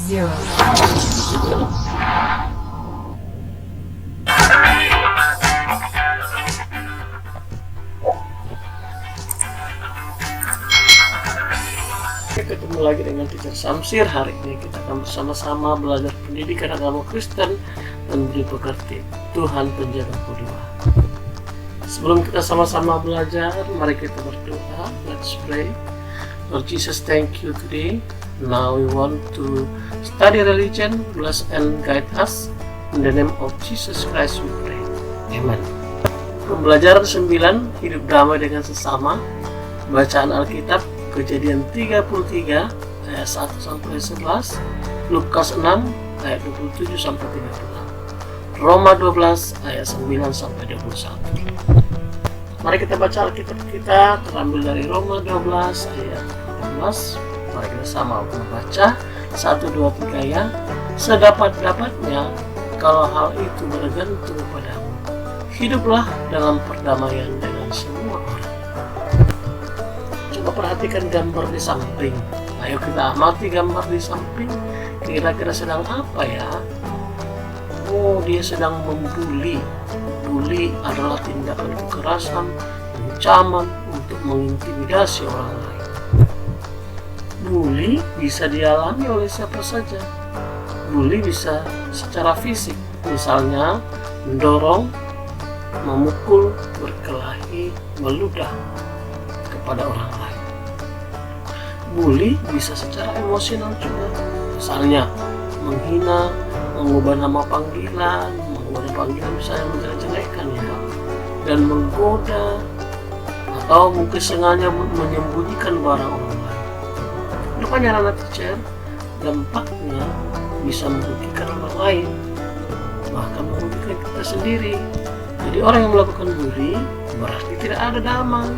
0. Ketemu lagi dengan Teacher Samsir. Hari ini kita akan bersama-sama belajar pendidikan agama Kristen dan mengerti Tuhan penjaga kedua. Sebelum kita sama-sama belajar, mari kita berdoa. Let's pray. Lord Jesus, thank you today. Now we want to study religion. Bless and guide us. In the name of Jesus Christ we pray. Amen. Pembelajaran 9, hidup damai dengan sesama. Bacaan Alkitab, Kejadian 33 ayat 1 sampai 11, Lukas 6 ayat 27 sampai 30, Roma 12 ayat 9 sampai 21. Mari kita baca Alkitab kita, terambil dari Roma 12 ayat 12. Mari kita sama membaca 1, 2, 3 ya. Sedapat-dapatnya kalau hal itu bergantung padamu, hiduplah dalam perdamaian dengan semua orang. Coba perhatikan gambar di samping. Ayo kita amati gambar di samping. Kira-kira sedang apa ya? Oh, dia sedang membuli. Bully adalah tindakan kekerasan, ancaman untuk mengintimidasi orang lain. Bully bisa dialami oleh siapa saja. Bully bisa secara fisik, misalnya mendorong, memukul, berkelahi, meludah kepada orang lain. Bully bisa secara emosional juga, misalnya menghina, mengubah nama panggilan, misalnya menjelek-jelekan ya, dan menggoda atau mungkin sengaja menyembunyikan barang orang lain. Rupanya anak teacher, dampaknya bisa merugikan orang lain, bahkan merugikan kita sendiri. Jadi orang yang melakukan bully berarti tidak ada damai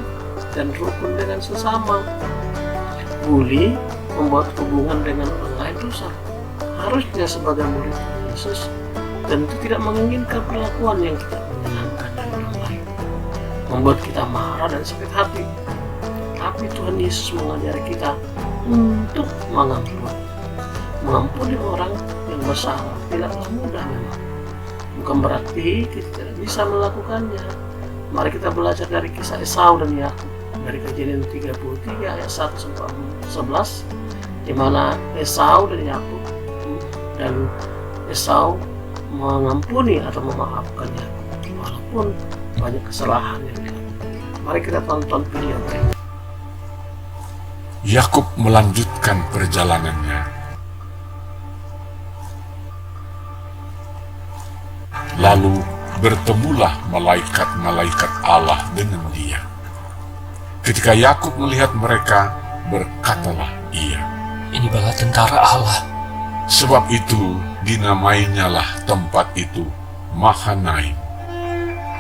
dan rukun dengan sesama. Bully membuat hubungan dengan orang lain rusak. Harusnya sebagai murid Yesus tentu tidak menginginkan perlakuan yang tidak menyenangkan dari orang lain, membuat kita marah dan sakit hati. Tapi Tuhan Yesus mengajari kita untuk mengampuni orang yang bersalah. Tidaklah mudah memang, bukan berarti kita tidak bisa melakukannya. Mari kita belajar dari kisah Esau dan Yakub dari Kejadian 33 ayat 1 sampai 11, di mana Esau dan Yakub dan Esau mengampuni atau memaafkan Yakub walaupun banyak kesalahan yang dilakukan. Mari kita tonton video ini. Yakub melanjutkan perjalanannya. Lalu bertemulah malaikat-malaikat Allah dengan dia. Ketika Yakub melihat mereka, berkatalah ia, "Ini bala tentara Allah." Sebab itu dinamainyalah tempat itu Mahanaim.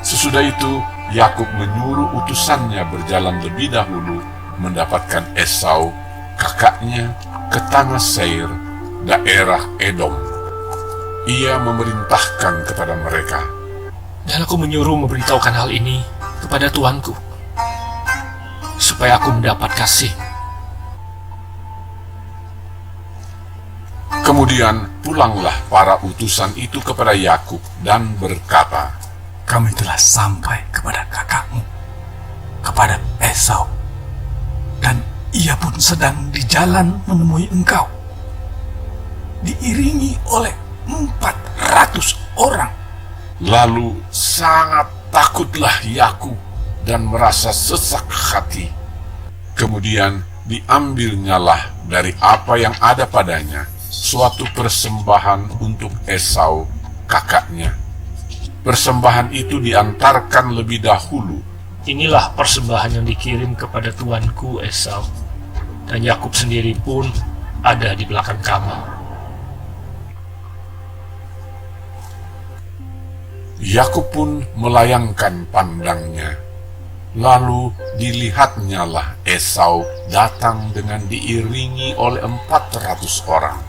Sesudah itu Yakub menyuruh utusannya berjalan lebih dahulu mendapatkan Esau, kakaknya, ke tanah Seir, daerah Edom. Ia memerintahkan kepada mereka, "Dan aku menyuruh memberitahukan hal ini kepada Tuanku, supaya aku mendapat kasih." Kemudian pulanglah para utusan itu kepada Yakub dan berkata, "Kami telah sampai kepada kakakmu, kepada Esau, dan ia pun sedang di jalan menemui engkau, diiringi oleh 400 orang. Lalu sangat takutlah Yakub dan merasa sesak hati. Kemudian diambilnyalah dari apa yang ada padanya suatu persembahan untuk Esau, kakaknya. Persembahan itu diantarkan lebih dahulu. Inilah persembahan yang dikirim kepada tuanku Esau, dan Yakub sendiri pun ada di belakang kamar. Yakub pun melayangkan pandangnya. Lalu dilihatnyalah Esau datang dengan diiringi oleh 400 orang.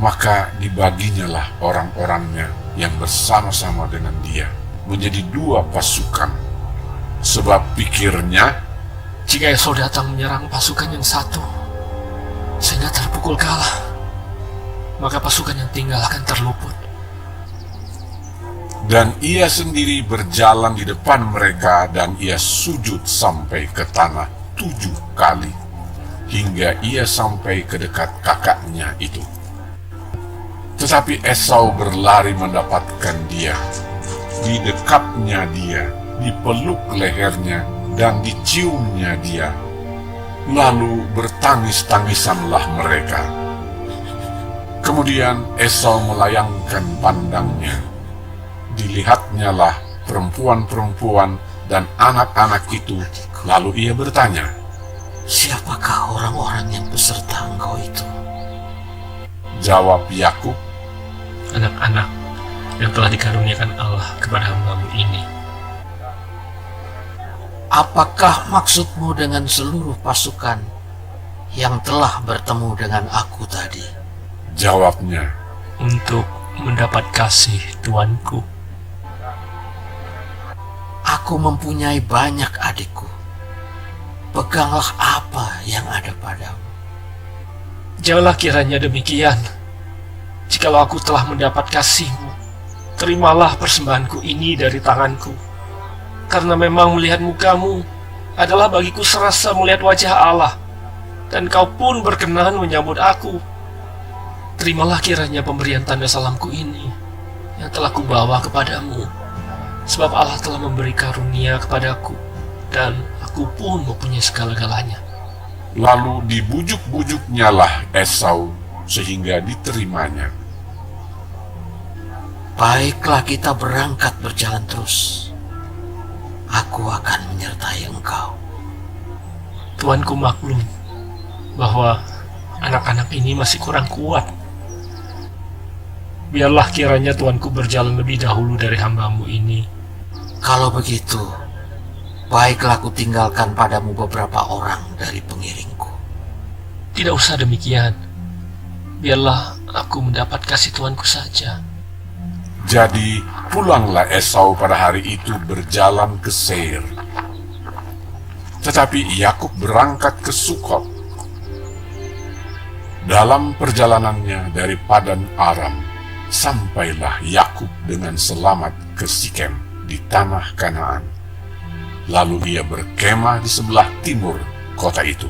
Maka dibaginyalah orang-orangnya yang bersama-sama dengan dia menjadi 2 pasukan. Sebab pikirnya, jika Esau datang menyerang pasukan yang satu, sehingga terpukul kalah, maka pasukan yang tinggal akan terluput. Dan ia sendiri berjalan di depan mereka, dan ia sujud sampai ke tanah 7 kali, hingga ia sampai ke dekat kakaknya itu. Tetapi Esau berlari mendapatkan dia, didekapnya dia, dipeluk lehernya, dan diciumnya dia. Lalu bertangis-tangisanlah mereka. Kemudian Esau melayangkan pandangnya. Dilihatnyalah perempuan-perempuan dan anak-anak itu. Lalu ia bertanya, "Siapakah orang-orang yang beserta engkau itu?" jawab Yakub, Anak-anak yang telah dikaruniakan Allah kepada hamba-Mu ini. "Apakah maksudmu dengan seluruh pasukan yang telah bertemu dengan aku tadi?" jawabnya. Untuk mendapat kasih Tuanku. "Aku mempunyai banyak adikku. Peganglah apa yang ada padamu." Janganlah kiranya demikian. Jikalau aku telah mendapat kasih-Mu, terimalah persembahanku ini dari tanganku. Karena memang melihat muka-Mu adalah bagiku serasa melihat wajah Allah, dan Kau pun berkenan menyambut aku. Terimalah kiranya pemberian tanda salamku ini yang telah kubawa kepadamu, sebab Allah telah memberi karunia kepadaku, dan aku pun mempunyai segala-galanya. Lalu dibujuk-bujuknyalah Esau sehingga diterimanya. "Baiklah, kita berangkat berjalan terus. Aku akan menyertai engkau." Tuanku maklum bahwa anak-anak ini masih kurang kuat. Biarlah kiranya Tuanku berjalan lebih dahulu dari hamba-Mu ini. "Kalau begitu, baiklah aku tinggalkan padamu beberapa orang dari pengiringku." Tidak usah demikian. Biarlah aku mendapat kasih Tuanku saja. Jadi pulanglah Esau pada hari itu berjalan ke Seir. Tetapi Yakub berangkat ke Sukot. Dalam perjalanannya dari Padan Aram, sampailah Yakub dengan selamat ke Sikem di tanah Kanaan. Lalu ia berkemah di sebelah timur kota itu.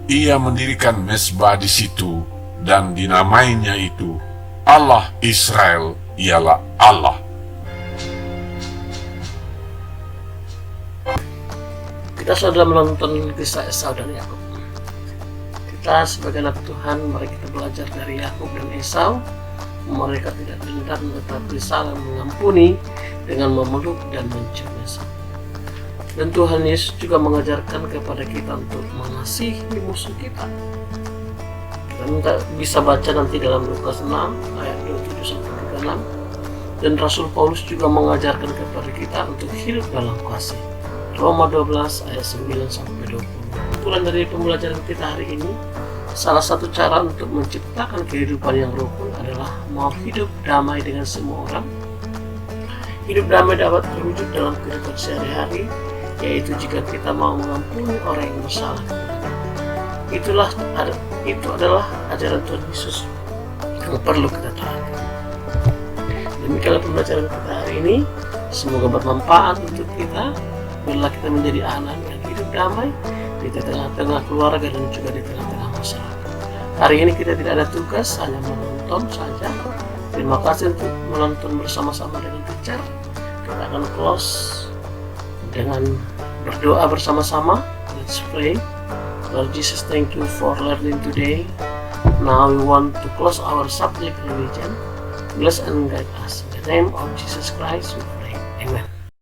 Ia mendirikan mezbah di situ dan dinamainya itu Allah Israel ialah Allah. Kita sudah menonton kisah Esau dan Yakub. Kita sebagai anak Tuhan, mari kita belajar dari Yakub dan Esau. Mereka tidak dendam tetapi saling mengampuni dengan memeluk dan mencium Esau. Dan Tuhan Yesus juga mengajarkan kepada kita untuk mengasihi musuh kita. Kita bisa baca nanti dalam Lukas 6 ayat 27-36. Dan Rasul Paulus juga mengajarkan kepada kita untuk hidup dalam kasih. Roma 12 ayat 9-20. Kesimpulan dari pembelajaran kita hari ini, salah satu cara untuk menciptakan kehidupan yang rukun adalah mau hidup damai dengan semua orang. Hidup damai dapat terwujud dalam kehidupan sehari-hari, yaitu jika kita mau mengampuni orang yang bersalah. Itu adalah ajaran Tuhan Yesus yang perlu kita taati. Demikianlah pembelajaran kita hari ini. Semoga bermanfaat untuk kita. Biarlah kita menjadi anak yang hidup damai di tengah-tengah keluarga dan juga di tengah-tengah masyarakat. Hari ini kita tidak ada tugas, hanya menonton saja. Terima kasih untuk menonton bersama-sama dengan teacher. Kita akan close dengan berdoa bersama-sama. Let's pray. Lord Jesus, thank you for learning today. Now we want to close our subject religion. Bless and guide us. In the name of Jesus Christ we pray. Amen.